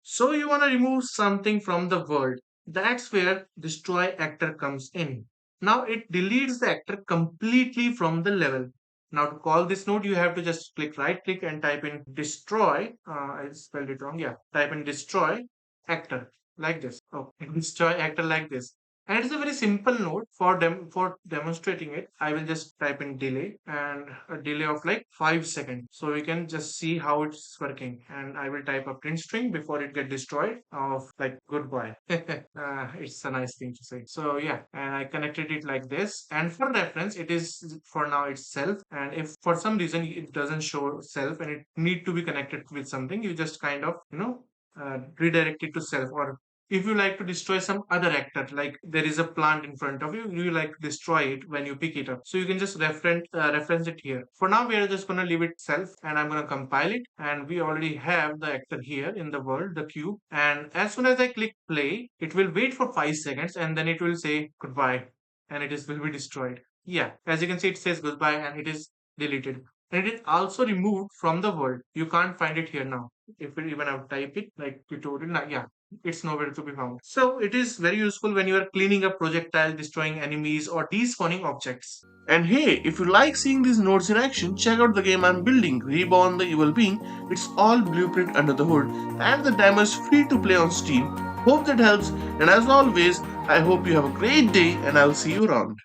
So you want to remove something from the world. That's where destroy actor comes in. Now it deletes the actor completely from the level. Now to call this node, you have to just click right click and type in destroy. I spelled it wrong. Yeah, type in destroy actor like this. Oh, destroy actor like this. And it's a very simple node for demonstrating it. I will just type in delay and a delay of like 5 seconds. So we can just see how it's working. And I will type a print string before it get destroyed of like goodbye. It's a nice thing to say. So yeah, and I connected it like this. And for reference, it is for now it's self. And if for some reason it doesn't show self and it need to be connected with something, you just kind of redirect it to self. Or if you like to destroy some other actor, like there is a plant in front of you, you like to destroy it when you pick it up, so you can just reference it here. For now we are just going to leave it self, and I'm going to compile it, and we already have the actor here in the world, the cube. And as soon as I click play, it will wait for 5 seconds and then it will say goodbye, and it is will be destroyed. Yeah, as you can see, it says goodbye and it is deleted, and it is also removed from the world. You can't find it here now. If we even have type it like tutorial, yeah, it's nowhere to be found. So it is very useful when you are cleaning up projectile, destroying enemies, or despawning objects. And hey, if you like seeing these nodes in action, check out the game I'm building, Reborn the Evil Being. It's all blueprint under the hood, and the demo is free to play on Steam. Hope that helps, and as always, I hope you have a great day, and I'll see you around.